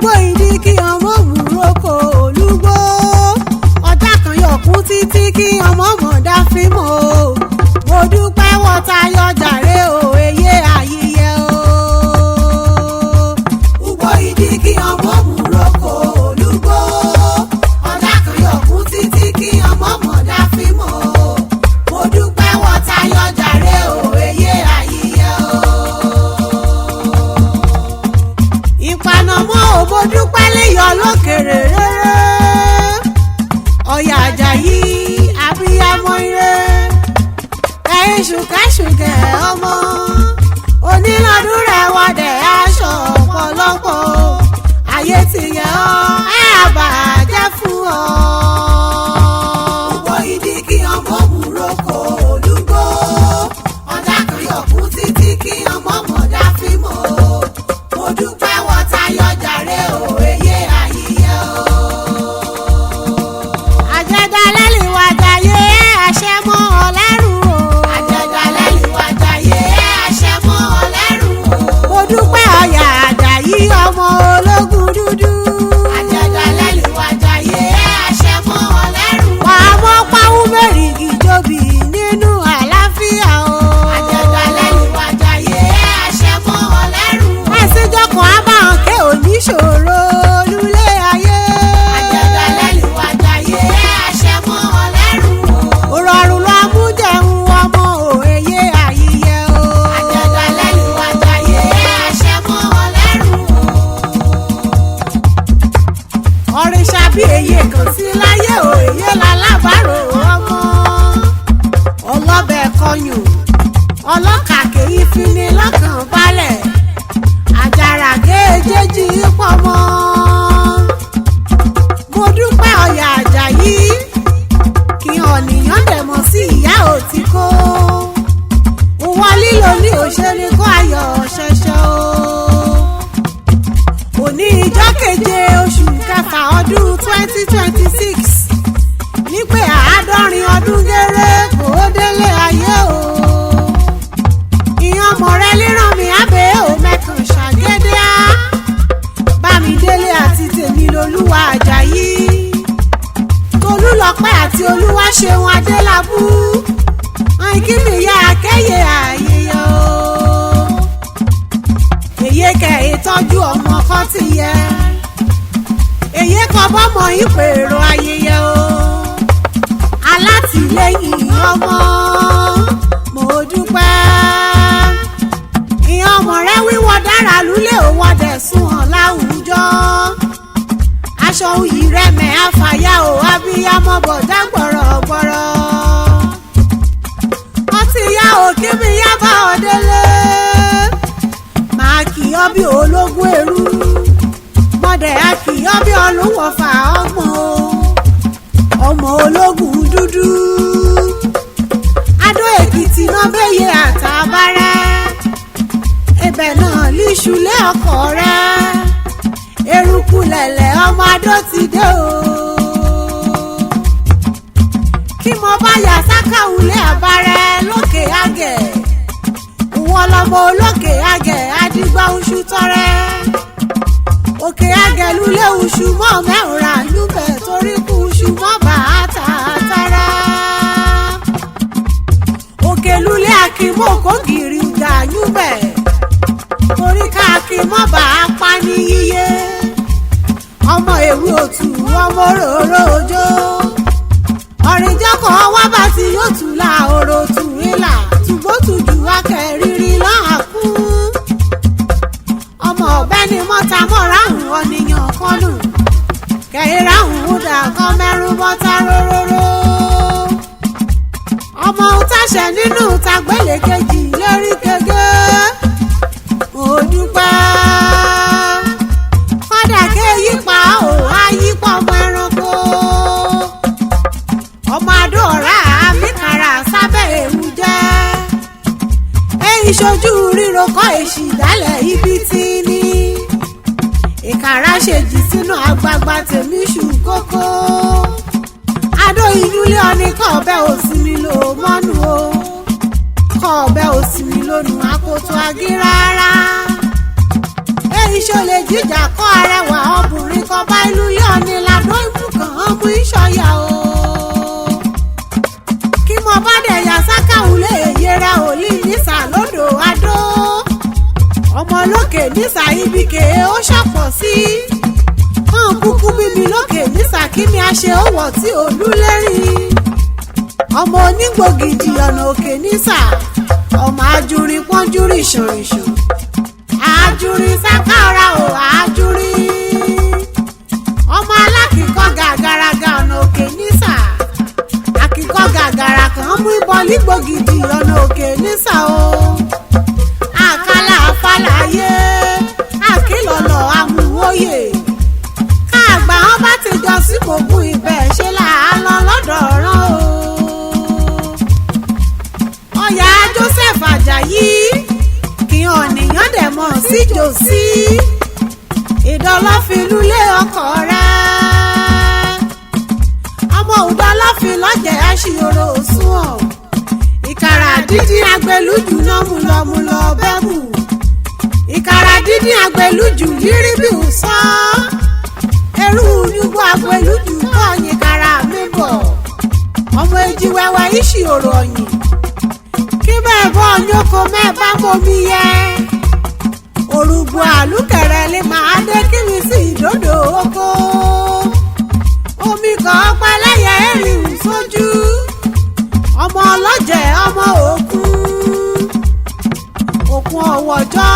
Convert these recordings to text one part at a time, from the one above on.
Ugbó ìdí kí ọmọ òmùrókò olúgbó. Ọjà kan yọkún títí kí ọmọ mọ̀dá fímọ̀ o. Mo dúpẹ́ wọ́n tayọ jàre o, èyí àyíyẹ o. Ugbó ìdí kí ọmọ òmùrókò olúgbó. Ọjà kan yọkún títí kí ọmọ mọ̀dá fímọ̀ o. Mo dúpẹ́ wọ́n tayọ jàre o, èyí àyíyẹ o. Ìpanamọ́ ò mo dúpẹ́ léyọ lókèrè rere. Ọ̀yà Àjàyí abiyamọ ire. Kẹ́yìn ṣùkẹ́ṣùkẹ́ ọmọ. Onílọ́dún rẹ̀ wọ́dẹ̀ aṣọ ọ̀pọ̀lọpọ̀. Ayé ti yẹ ọ́ ẹ̀ àbàjẹ́ fún ọ. Ugbó ìdí kí ọmọ òmùrókò olúgbó. Ọjà kan yọkún títí kí ọmọ mọ̀dá fímọ̀ o. Mo dúpẹ́ wọ́n tayọ jàre o, èyí àyíyẹ o. Àjẹdálẹ́ lè wá jayé àṣẹ mọ́ ọ lẹ́rù o. Àjẹdálẹ́ lè wá jayé àṣẹ mọ́ ọ lẹ́rù o. Mo dúpẹ́ Ọ̀yà Àjàyí ọmọ ológun dúdú. Àjẹdálẹ́ lè wá jayé àṣẹ mọ́ ọ lẹ́rù o. Wà á mọ́ pàwọ́ mẹ́rìngì jóbi nínú àlàáfíà o. Àjẹdálẹ́ lè wá jayé àṣẹ mọ́ ọ lẹ́rù o. Àṣejọkọ̀ àbáhàn ké oníṣòro lulé ayé. Àjẹdálẹ́ lè wá jayé àṣẹ mọ́ ọ lẹ́rù o. Òrọ̀rùn lọ mú jẹun ọmọ òye àyíyẹ o. Àjẹdálẹ́ lè wá jayé àṣẹ mọ́ ọ lẹ́rù o. Òrìṣà bí èyí kàn sí láyé o, èyí lálábàárò ọmọ. Ọlọ́bẹ̀ kọyùn ọlọ́kà kèyí fi ní lọ́kàn balẹ̀. Àjàrà kéjèèjì pọ̀ mọ́. Mo dúpẹ́ Ọ̀yà Àjàyí kí ọ̀nìyàn dẹ̀ mọ̀ sí ìyá òtíkó. Wọ́n lílo ní òṣèré kó ayọ̀ ṣẹ̀ṣẹ̀ o. Òní ìjọ́ keje oṣù kẹfà ọdún 2026 nípé 50 ọdún géré kò délé ayé o. Ìyàn mọ̀rẹ́ líran mi ábẹ́ ò mẹ́kàn ṣàgédé á. Bámidélé àti Tèmilolúwa Àjàyí. Tolúlọpẹ́ àti Olúwaṣeun Adélabú. Àìkímìyá akẹ́yẹ àyèyẹ o. Èyí kẹ̀ ìtọ́jú ọmọ kan ti yẹ. Èyí kan bọ́mọ ìpèrò ayẹyẹ o. Alátìlẹ́yìn ọmọ mo dúpẹ́. Ìyàn ọmọ rẹ wíwọ́ dára lulẹ̀ òwò dẹ̀ sùn hàn láwùjọ. Aṣọ òyì rẹ̀ mẹ́ àfàyà ò abiyamọ bọ̀dá gbọ̀rọ̀gbọ̀rọ̀. Ọtí ìyá òkè mi yá bá ọ délé. Màá kì ọ́ bí ológun ẹrú. Mọ̀dẹ̀ á kì ọ́ bí olúwọ̀fà ọgbọ̀n o. Ọmọ ológun dúdú. Ado-Ekiti náà bẹ́yẹ àtàbárẹ́. Ibẹ̀ náà líṣulé ọkọ rẹ̀. Eruku lẹ̀lẹ̀ ọmọ Adó ti dé o. Kí mo bá yà sákàwulé àbárẹ́ lókè àgẹ̀. Wọ́n lọ́mọ olókè àgẹ̀ Adigba oṣù tọrẹ. Òkè àgẹ̀ lulẹ̀ oṣù mọ́ mẹ́rùnra yúbẹ̀ torí kú oṣù mọ́ bàátà tara. Òkè lulẹ̀ akímọ̀ kògìrì gà yúbẹ̀ torí káàkimọ̀ bá a pa ní yíyé. Ọmọ èwe òtù ọmọ òróró ojó. Ọ̀rìnjọ́kọ̀ wá bá ti yóò tù la òrò tù ìlà tùgbótùjù akẹ́rìírí lọ́hàkú. Ọmọ ọ̀bẹ ni mọ́ta mọ́ráhùn ọ̀nìyàn kọlù. Kẹ̀hìnráhùn múdà kan mẹ́rún bọ́tà róróró. Ọmọ ohun táṣẹ nínú tagbélé kejì lórí gẹ́gẹ́. Mo dúpẹ́. Kọ́dà ké yípa ò á yípa ọmọ ẹranko. Ọmọ Adó ọ̀rá àmìkàrà sábẹ́ èrú jẹ́. Èyí ṣojú ríro kọ́ èṣì dálẹ̀ ibi tí ní. Ìkàrà ṣèjì sínú àgbààgbà tèmi ṣù kókó. Adó ìdúlé ọ̀nì kọ́ ọ̀bẹ òsìmí lò mọ́nu o. Kọ́ ọ̀bẹ òsìmí lónù akoto agírárá. Èyí ṣo lè jíjà kọ́ arẹwà Òkè-Nísà ibi kèé ó ṣọ̀pọ̀ sí. Wọ́n kúkú bíbí l'Òkè-Nísà kí ni a ṣe ó wọ̀ tí òlú lẹ́rìn. Ọmọ onígbògidì ọ̀nà Òkè-Nísà, ọmọ ajurin pọ́njúrì ṣòrìṣò. Ajurin sákàrà ò ajurin. Ọmọ alákìíkọ́ gàgàràgà ọ̀nà Òkè-Nísà. Àkìíkọ́ gàgàrà kan mú ìbọn lígbògidì ọ̀nà Òkè-Nísà o. Àkàlà àfàlàyé àkìlọ̀lọ̀ amúwòye. Káàgbà wọn bá ti jọ sí kòkun ibẹ̀ ṣe là á lọ lọ́dọ̀ ọ̀ràn o. Ọ̀yà Joseph Àjàyí kí ọ̀nìyàn dẹ̀ mọ̀ sí jòsí. Ìdọ̀lọ́fin lulẹ̀ ọkọ rẹ̀. Ọmọ Ìdọ̀lọ́fin lọ́jẹ̀ aṣíyọrọ òṣùwọ̀n. Ìkàrà dídín agbẹlújù náà múlọmúlọ bẹ́bù. Ìkàrà dídín agbẹlújù lírí bí ò sọ. Ẹrú yúgbọ́ agbẹlújù kọ́ọ̀yìn kàrà mi bọ̀. Ọmọ èjì wẹ́wẹ́ ìṣìyọrọ ọ̀yìn. Kí bẹ́ẹ̀ bọ́ ọ̀nyọ́kọ mẹ́ẹ̀bá bomi yẹ. Òrùgbò àlùkẹ̀rẹ̀ lè máa dé kí mi sí ìdòdò oko. Omi kan pẹ́lẹ́yẹ èrìn sójú. Ọmọ ọlọ́jẹ̀ ọmọ òkun. Òkun ọ̀wọ̀jọ́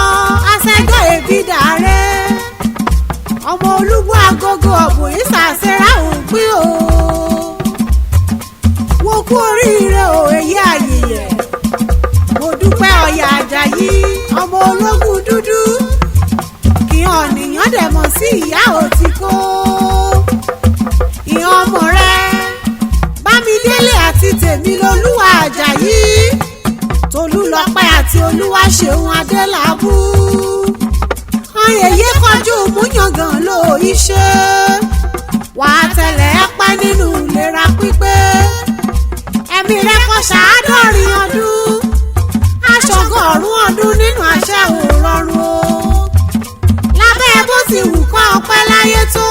aṣẹ́jọ́ èbí dàrẹ́. Ọmọ olúgbó agogo ọ̀bùn ìsàsẹ́ra òpin o. Wo kú oríire o èyí àyèyẹ. Mo dúpẹ́ Ọ̀yà Àjàyí ọmọ ológun dúdú. Kí ọ̀nìyàn dẹ̀ mọ̀ sí ìyá òtíkó. Ìyàn ọmọ rẹ̀ Bámidélé àti Tèmilolúwa Àjàyí. Tolúlọpẹ́ àti Olúwaṣeun Adélabú. Ayẹyẹ kọjú múyangàn ló iṣẹ́. Wà á tẹ̀lé ẹpẹ́ nínú ìlera pípé. Ẹ̀mí rẹ̀ kọ́ ṣàádọ́rin ọdún. Aṣọgọ́rùn ọdún nínú àṣẹ òrọ̀rùn o. Lábẹ́ bó ti wù kọ́ ọpẹ́ láyé tó.